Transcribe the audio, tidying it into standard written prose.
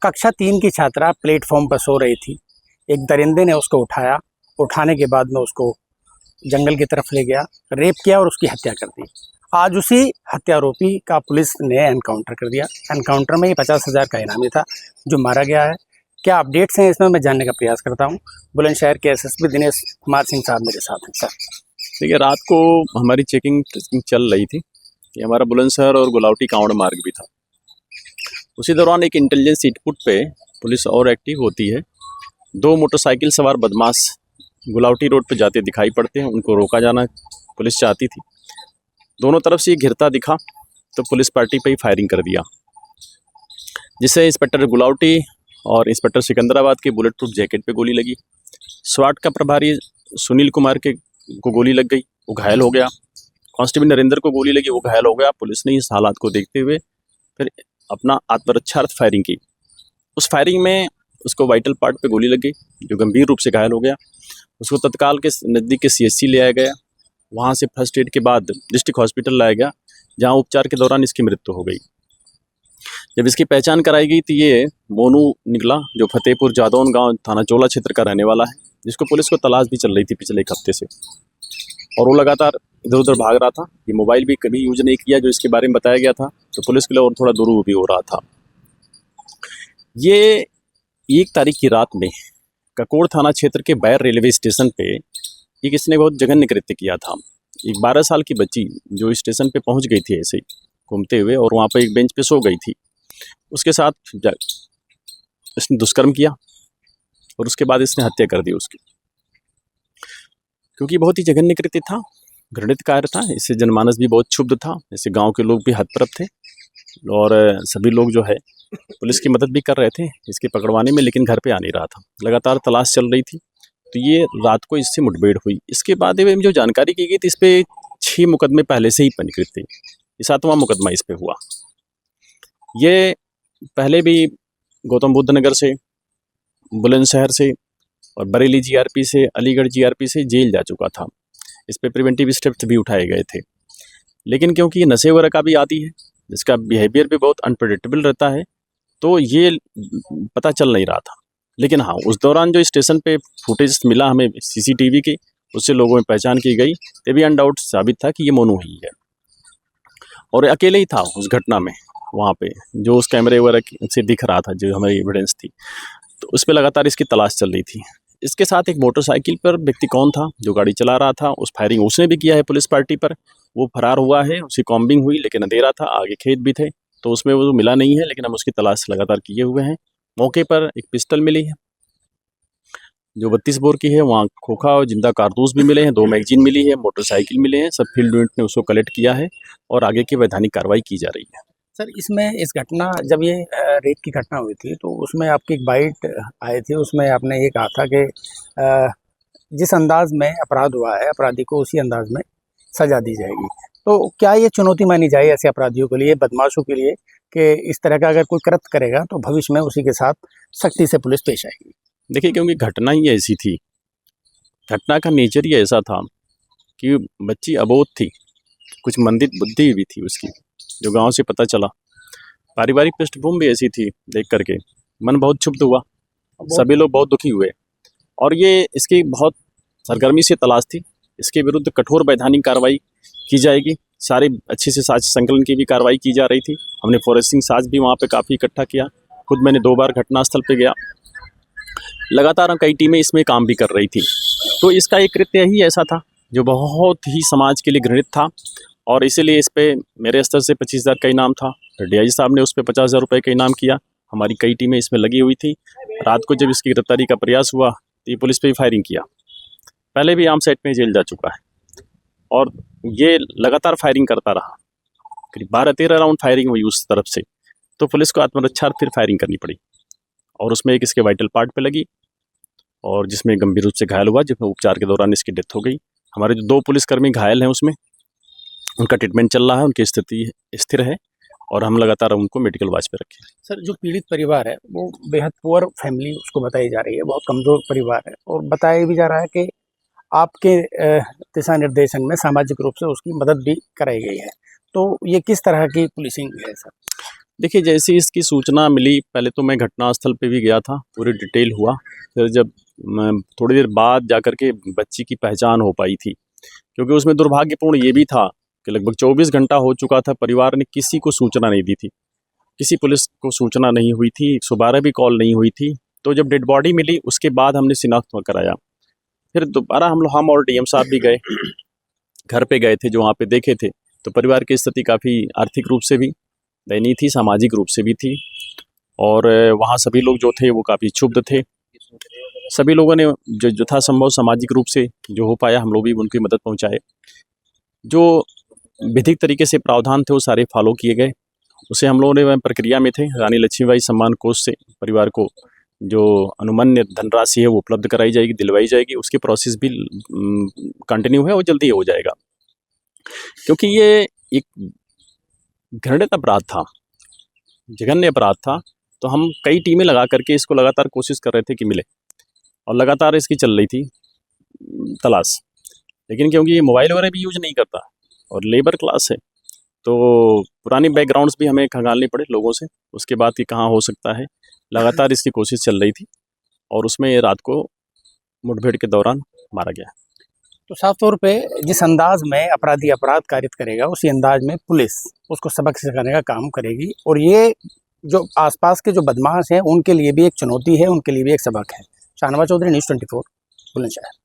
कक्षा 3 की छात्रा प्लेटफॉर्म पर सो रही थी। एक दरिंदे ने उसको उठाया। उठाने के बाद में उसको जंगल की तरफ ले गया, रेप किया और उसकी हत्या कर दी। आज उसी हत्यारोपी का पुलिस ने एनकाउंटर कर दिया। एनकाउंटर में 50,000 का इनामी था जो मारा गया है। क्या अपडेट्स हैं इसमें, मैं जानने का प्रयास करता हूं। बुलंदशहर के एसएसपी दिनेश कुमार सिंह साहब मेरे साथ हैं। सर देखिए, रात को हमारी चेकिंग चल रही थी। ये हमारा बुलंदशहर और गुलावटी कांवड़ मार्ग भी था। उसी दौरान एक इंटेलिजेंस इनपुट पे पुलिस और एक्टिव होती है। 2 मोटरसाइकिल सवार बदमाश गुलावटी रोड पे जाते दिखाई पड़ते हैं। उनको रोका जाना पुलिस चाहती थी। दोनों तरफ से ये घिरता दिखा तो पुलिस पार्टी पे ही फायरिंग कर दिया, जिससे इंस्पेक्टर गुलावटी और इंस्पेक्टर सिकंदराबाद के बुलेट प्रूफ जैकेट पे गोली लगी। स्वाट का प्रभारी सुनील कुमार को गोली लग गई, वो घायल हो गया। कांस्टेबल नरेंद्र को गोली लगी, वो घायल हो गया। पुलिस ने इस हालात को देखते हुए फिर अपना आत्मरक्षार्थ फायरिंग की। उस फायरिंग में उसको वाइटल पार्ट पे गोली लग गई, जो गंभीर रूप से घायल हो गया। उसको तत्काल के नज़दीक के CHC ले आया गया। वहाँ से फर्स्ट एड के बाद डिस्ट्रिक्ट हॉस्पिटल लाया गया, जहाँ उपचार के दौरान इसकी मृत्यु हो गई। जब इसकी पहचान कराई गई तो ये मोनू निकला, जो फतेहपुर जादौन गांव थाना चोला क्षेत्र का रहने वाला है, जिसको पुलिस को तलाश भी चल रही थी पिछले 1 हफ्ते से। और वो लगातार इधर उधर भाग रहा था। ये मोबाइल भी कभी यूज नहीं किया जो इसके बारे में बताया गया था, तो पुलिस के लिए और थोड़ा दुरूह भी हो रहा था। ये 1 तारीख की रात में ककोड़ थाना क्षेत्र के बैर रेलवे स्टेशन पे एक इसने बहुत जघन्य कृत्य किया था। एक 12 साल की बच्ची जो स्टेशन पे पहुंच गई थी ऐसे ही घूमते हुए, और वहाँ पे एक बेंच पे सो गई थी। उसके साथ इसने दुष्कर्म किया और उसके बाद इसने हत्या कर दी उसकी। क्योंकि बहुत ही जघन्य कृत्य था, घृणित कार्य था। इससे जनमानस भी बहुत क्षुब्ध था। इससे गांव के लोग भी हतप्रभ थे और सभी लोग जो है पुलिस की मदद भी कर रहे थे इसके पकड़वाने में, लेकिन घर पे आ नहीं रहा था। लगातार तलाश चल रही थी, तो ये रात को इससे मुठभेड़ हुई। इसके बाद जो जानकारी की गई थी, इस पे 6 मुकदमे पहले से ही पंजीकृत थे। ये 7वां मुकदमा इस पे हुआ। ये पहले भी गौतम बुद्ध नगर से, बुलंदशहर से और बरेली GRP से, अलीगढ़ GRP से जेल जा चुका था। इस पे प्रिवेंटिव स्टेप्स भी उठाए गए थे, लेकिन क्योंकि ये नशे वगैरह का भी आदी है, जिसका बिहेवियर भी बहुत अनप्रेडिक्टेबल रहता है, तो ये पता चल नहीं रहा था। लेकिन हाँ, उस दौरान जो स्टेशन पे फुटेज मिला हमें CCTV की, उससे लोगों में पहचान की गई। ये भी अनडाउट साबित था कि ये मोनू ही है, और अकेले ही था उस घटना में। वहाँ पे जो उस कैमरे वगैरह से दिख रहा था, जो हमारी एविडेंस थी, तो उस पर लगातार इसकी तलाश चल रही थी। इसके साथ एक मोटरसाइकिल पर व्यक्ति कौन था जो गाड़ी चला रहा था, उस फायरिंग उसने भी किया है पुलिस पार्टी पर। वो फरार हुआ है, उसकी कॉम्बिंग हुई, लेकिन अंधेरा था, आगे खेत भी थे, तो उसमें वो मिला नहीं है। लेकिन हम उसकी तलाश लगातार किए हुए हैं। मौके पर एक पिस्टल मिली है जो 32 बोर की है। वहाँ खोखा और जिंदा कारतूस भी मिले हैं, 2 मैगजीन मिली है, मोटरसाइकिल मिले हैं। सब फील्ड यूनिट ने उसको कलेक्ट किया है और आगे की वैधानिक कार्रवाई की जा रही है। सर, इसमें इस घटना जब ये रेप की घटना हुई थी तो उसमें आपकी एक बाइट आई थी, उसमें आपने ये कहा था कि जिस अंदाज में अपराध हुआ है अपराधी को उसी अंदाज में सजा दी जाएगी। तो क्या ये चुनौती मानी जाए ऐसे अपराधियों के लिए, बदमाशों के लिए, कि इस तरह का अगर कोई कृत्य करेगा तो भविष्य में उसी के साथ सख्ती से पुलिस पेश आएगी? देखिए, क्योंकि घटना ही ऐसी थी, घटना का नेचर ही ऐसा था कि बच्ची अबोध थी, कुछ मंदित बुद्धि भी थी उसकी, जो गांव से पता चला। पारिवारिक पृष्ठभूमि भी ऐसी थी, देख करके मन बहुत क्षुब्ध हुआ। सभी लोग बहुत दुखी हुए, और ये इसकी बहुत सरगर्मी से तलाश थी। इसके विरुद्ध कठोर वैधानिक कार्रवाई की जाएगी। सारी अच्छे से साक्ष्य संकलन की भी कार्रवाई की जा रही थी। हमने फॉरेंसिक साक्ष्य भी वहाँ पे काफ़ी इकट्ठा किया। खुद मैंने 2 बार घटनास्थल पे गया। लगातार कई टीमें इसमें काम भी कर रही थी। तो इसका एक कृत्य ही ऐसा था जो बहुत ही समाज के लिए घृणित था, और इसीलिए इस पे मेरे स्तर से 25,000 का इनाम था। DIG साहब ने उस पर 50,000 रुपये का इनाम किया। हमारी कई टीमें इसमें लगी हुई थी। रात को जब इसकी गिरफ्तारी का प्रयास हुआ तो ये पुलिस पे भी फायरिंग किया। पहले भी आम सेट में जेल जा चुका है, और ये लगातार फायरिंग करता रहा। करीब 12-13 राउंड फायरिंग हुई उस तरफ से, तो पुलिस को आत्मरक्षार्थ फिर फायरिंग करनी पड़ी, और उसमें एक इसके वाइटल पार्ट पे लगी, और जिसमें गंभीर रूप से घायल हुआ, जिसमें उपचार के दौरान इसकी डेथ हो गई। हमारे जो 2 पुलिसकर्मी घायल हैं उसमें उनका ट्रीटमेंट चल रहा है, उनकी स्थिति स्थिर है, और हम लगातार उनको मेडिकल वॉच पे रखें। सर, जो पीड़ित परिवार है वो बेहद पुअर फैमिली उसको बताई जा रही है, बहुत कमज़ोर परिवार है, और बताया भी जा रहा है कि आपके दिशा निर्देशन में सामाजिक रूप से उसकी मदद भी कराई गई है। तो ये किस तरह की पुलिसिंग है सर? देखिए, जैसे इसकी सूचना मिली, पहले तो मैं घटनास्थल पे भी गया था, पूरी डिटेल हुआ। फिर जब मैं थोड़ी देर बाद जाकर के बच्ची की पहचान हो पाई थी, क्योंकि उसमें दुर्भाग्यपूर्ण ये भी था कि लगभग 24 घंटा हो चुका था, परिवार ने किसी को सूचना नहीं दी थी, किसी पुलिस को सूचना नहीं हुई थी, 112 भी कॉल नहीं हुई थी। तो जब डेड बॉडी मिली, उसके बाद हमने शिनाख्त कराया। फिर दोबारा हम और डीएम साहब भी गए, घर पे गए थे, जो वहाँ पे देखे थे, तो परिवार की स्थिति काफ़ी आर्थिक रूप से भी दयनीय थी, सामाजिक रूप से भी थी, और वहाँ सभी लोग जो थे वो काफ़ी क्षुब्ध थे। सभी लोगों ने जो यथासंभव सामाजिक रूप से जो हो पाया, हम लोग भी उनकी मदद पहुँचाए। जो विधिक तरीके से प्रावधान थे वो सारे फॉलो किए गए। उसे हम लोगों ने प्रक्रिया में थे, रानी लक्ष्मीबाई सम्मान कोष से परिवार को जो अनुमन्य धनराशि है वो उपलब्ध कराई जाएगी, दिलवाई जाएगी। उसकी प्रोसेस भी कंटिन्यू है और जल्दी हो जाएगा, क्योंकि ये एक घृणित अपराध था, जघन्य अपराध था। तो हम कई टीमें लगा करके इसको लगातार कोशिश कर रहे थे कि मिले, और लगातार इसकी चल रही थी तलाश। लेकिन क्योंकि ये मोबाइल वगैरह भी यूज नहीं करता और लेबर क्लास है, तो पुरानी बैकग्राउंड्स भी हमें खंगालनी पड़े लोगों से, उसके बाद कि कहाँ हो सकता है। लगातार इसकी कोशिश चल रही थी, और उसमें ये रात को मुठभेड़ के दौरान मारा गया। तो साफ तौर पे जिस अंदाज में अपराधी अपराध कारित करेगा, उसी अंदाज में पुलिस उसको सबक सिखाने का काम करेगी। और ये जो आसपास के जो बदमाश हैं, उनके लिए भी एक चुनौती है, उनके लिए भी एक सबक है। शाहनवाज चौधरी, न्यूज़ 24, बुलंदशहर।